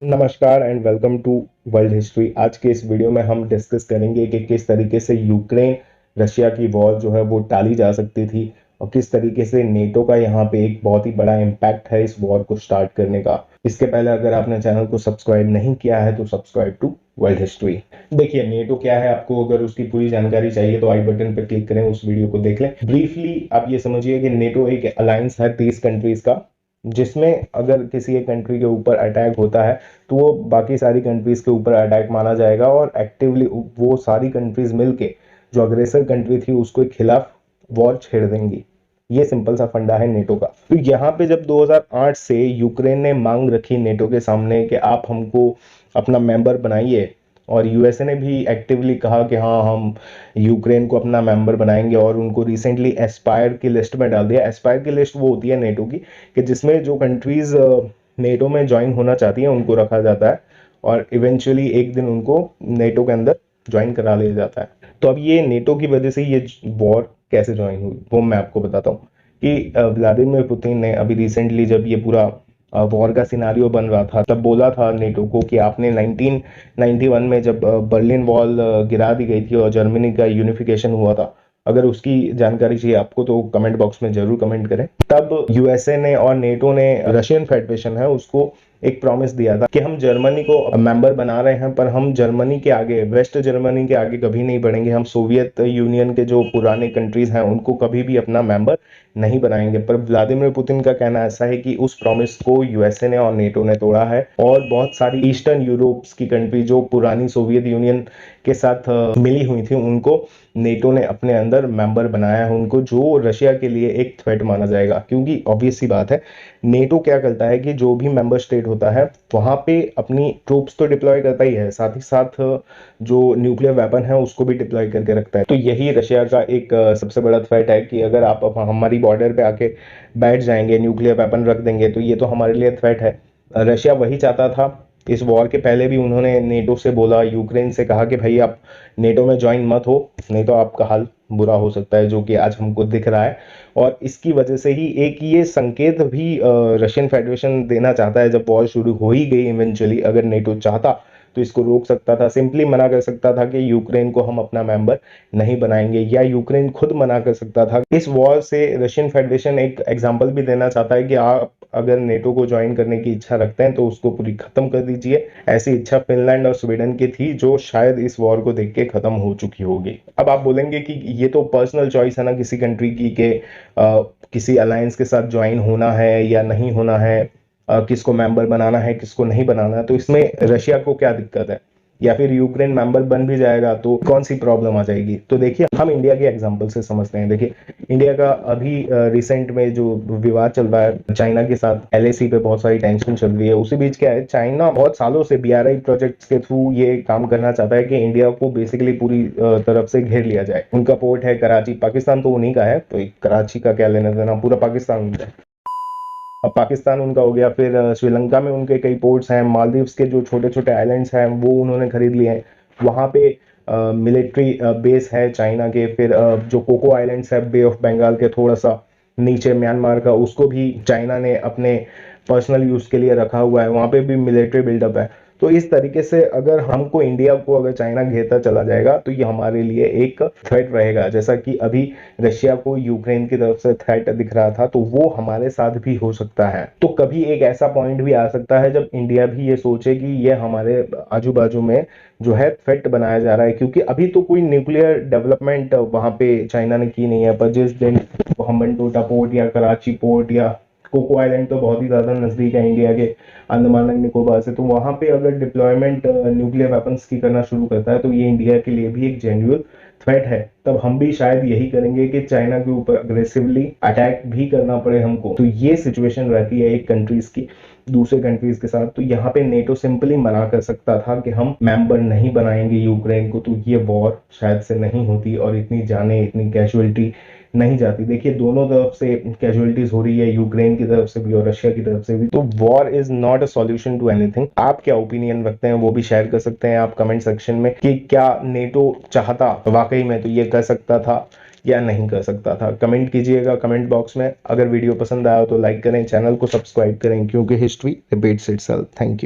नमस्कार and welcome to world history. आज के इस वीडियो में हम डिस्कस करेंगे कि किस तरीके से यूक्रेन रशिया की वॉर जो है वो टाली जा सकती थी और किस तरीके से नेटो का यहाँ पे एक बहुत ही बड़ा इम्पैक्ट है इस वॉर को स्टार्ट करने का। इसके पहले अगर आपने चैनल को सब्सक्राइब नहीं किया है तो सब्सक्राइब टू वर्ल्ड हिस्ट्री। देखिए नेटो क्या है, आपको अगर उसकी पूरी जानकारी चाहिए तो आई बटन पर क्लिक करें, उस वीडियो को देख लें। ब्रीफली आप ये समझिए कि नेटो एक अलायंस है 30 कंट्रीज का, जिसमें अगर किसी एक कंट्री के ऊपर अटैक होता है तो वो बाकी सारी कंट्रीज के ऊपर अटैक माना जाएगा और एक्टिवली वो सारी कंट्रीज मिलके जो अग्रेसर कंट्री थी उसके खिलाफ वॉर छेड़ देंगी। ये सिंपल सा फंडा है नेटो का। तो यहाँ पे जब 2008 से यूक्रेन ने मांग रखी नेटो के सामने कि आप हमको अपना मेंबर बनाइए, और यूएसए ने भी एक्टिवली कहा कि हाँ हम यूक्रेन को अपना मेंबर बनाएंगे और उनको रिसेंटली एस्पायर की लिस्ट में डाल दिया। एस्पायर की लिस्ट वो होती है नेटो की कि जिसमें जो कंट्रीज नेटो में ज्वाइन होना चाहती हैं उनको रखा जाता है और इवेंचुअली एक दिन उनको नेटो के अंदर ज्वाइन करा लिया जाता है। तो अब ये नेटो की वजह से ये वॉर कैसे ज्वाइन हुई वो मैं आपको बताता हूँ कि व्लादिमीर पुतिन ने अभी रिसेंटली जब ये पूरा वॉर का सिनारियो बन रहा था तब बोला था नेटो को कि आपने 1991 में जब बर्लिन वॉल गिरा दी गई थी और जर्मनी का यूनिफिकेशन हुआ था, अगर उसकी जानकारी चाहिए आपको तो कमेंट बॉक्स में जरूर कमेंट करें। तब यूएसए ने और नेटो ने रशियन फेडरेशन है उसको एक प्रॉमिस दिया था कि हम जर्मनी को मेंबर बना रहे हैं पर हम जर्मनी के आगे, वेस्ट जर्मनी के आगे कभी नहीं बढ़ेंगे। हम सोवियत यूनियन के जो पुराने कंट्रीज हैं उनको कभी भी अपना मेंबर नहीं बनाएंगे। पर व्लादिमीर पुतिन का कहना ऐसा है कि उस प्रॉमिस को यूएसए ने और नेटो ने तोड़ा है और बहुत सारी ईस्टर्न यूरोप की कंट्री जो पुरानी सोवियत यूनियन के साथ मिली हुई थी उनको नेटो ने अपने अंदर मेंबर बनाया है, उनको जो रशिया के लिए एक थ्रेट माना जाएगा। क्योंकि ऑब्वियस सी बात है नेटो क्या करता है कि जो भी मेंबर स्टेट होता है वहां पे अपनी ट्रूप्स तो डिप्लॉय करता ही है, साथ ही साथ जो न्यूक्लियर वेपन है उसको भी डिप्लॉय करके रखता है। तो यही रशिया का एक सबसे बड़ा थ्रेट है कि अगर आप हमारी बॉर्डर पे आके बैठ जाएंगे, न्यूक्लियर वेपन रख देंगे तो ये तो हमारे लिए थ्रेट है। रशिया वही चाहता था। इस वॉर के पहले भी उन्होंने नेटो से बोला, यूक्रेन से कहा कि भाई आप नेटो में ज्वाइन मत हो नहीं तो आपका हाल बुरा हो सकता है, जो कि आज हमको दिख रहा है। और इसकी वजह से ही एक ये संकेत भी रशियन फेडरेशन देना चाहता है। जब वॉर शुरू हो ही गई इवेंचुअली, अगर नेटो चाहता तो इसको रोक सकता था, सिंपली मना कर सकता था कि यूक्रेन को हम अपना मेंबर नहीं बनाएंगे, या यूक्रेन खुद मना कर सकता था। इस वॉर से रशियन फेडरेशन एक एग्जांपल भी देना चाहता है कि आप अगर नेटो को ज्वाइन करने की इच्छा रखते हैं तो उसको पूरी खत्म कर दीजिए। ऐसी इच्छा फिनलैंड और स्वीडन की थी जो शायद इस वॉर को देख के खत्म हो चुकी होगी। अब आप बोलेंगे कि ये तो पर्सनल चॉइस है ना किसी कंट्री की कि किसी अलायंस के साथ ज्वाइन होना है या नहीं होना है, किसको मेंबर बनाना है किसको नहीं बनाना है। तो इसमें रशिया को क्या दिक्कत है, या फिर यूक्रेन मेंबर बन भी जाएगा तो कौन सी प्रॉब्लम आ जाएगी। तो देखिए हम इंडिया के एग्जांपल से समझते हैं। देखिए इंडिया का अभी रिसेंट में जो विवाद चल रहा है चाइना के साथ, एलएसी पे बहुत सारी टेंशन चल रही है। उसी बीच क्या है, चाइना बहुत सालों से बीआरआई प्रोजेक्ट्स के थ्रू ये काम करना चाहता है कि इंडिया को बेसिकली पूरी तरफ से घेर लिया जाए। उनका पोर्ट है कराची, पाकिस्तान तो उन्हीं का है तो कराची का क्या लेना देना, पूरा पाकिस्तान उनका है। अब पाकिस्तान उनका हो गया, फिर श्रीलंका में उनके कई पोर्ट्स हैं, मालदीव्स के जो छोटे छोटे आइलैंड्स हैं वो उन्होंने खरीद लिए हैं, वहाँ पे मिलिट्री बेस है चाइना के। फिर जो कोको आइलैंड्स है बे ऑफ बंगाल के थोड़ा सा नीचे म्यांमार का, उसको भी चाइना ने अपने पर्सनल यूज के लिए रखा हुआ है, वहाँ पे भी मिलिट्री बिल्डअप है। तो इस तरीके से अगर हमको इंडिया को अगर चाइना घेरता चला जाएगा तो ये हमारे लिए एक थ्रेट रहेगा। जैसा कि अभी रशिया को यूक्रेन की तरफ से थ्रेट दिख रहा था तो वो हमारे साथ भी हो सकता है। तो कभी एक ऐसा पॉइंट भी आ सकता है जब इंडिया भी ये सोचे कि ये हमारे आजू बाजू में जो है थ्रेट बनाया जा रहा है। क्योंकि अभी तो कोई न्यूक्लियर डेवलपमेंट वहां पे चाइना ने की नहीं है, पर जिस दिन हम्बनटोटा पोर्ट या कराची पोर्ट या कोको आइलैंड तो बहुत ही ज्यादा नजदीक है इंडिया के अंडमान एंड निकोबार से, तो वहां पे अगर डिप्लॉयमेंट न्यूक्लियर वेपन्स की करना शुरू करता है तो ये इंडिया के लिए भी एक जेन्युइन थ्रेट है। तब हम भी शायद यही करेंगे कि चाइना के ऊपर अग्रेसिवली अटैक भी करना पड़े हमको। तो ये सिचुएशन रहती है एक कंट्रीज की दूसरे कंट्रीज के साथ। तो यहाँ पे नेटो सिंपली मना कर सकता था कि हम मेंबर नहीं बनाएंगे यूक्रेन को, तो ये वॉर शायद से नहीं होती और इतनी जाने इतनी कैजुअलिटी नहीं जाती। देखिए दोनों तरफ से कैजुअलिटीज हो रही है, यूक्रेन की तरफ से भी और रशिया की तरफ से भी। तो war is not a solution to anything. आप क्या ओपिनियन रखते हैं वो भी शेयर कर सकते हैं आप कमेंट सेक्शन में कि क्या नेटो चाहता वाकई में तो ये कर सकता था या नहीं कर सकता था। कमेंट कीजिएगा कमेंट बॉक्स में। अगर वीडियो पसंद आया तो लाइक करें, चैनल को सब्सक्राइब करें, क्योंकि history repeats itself. Thank you.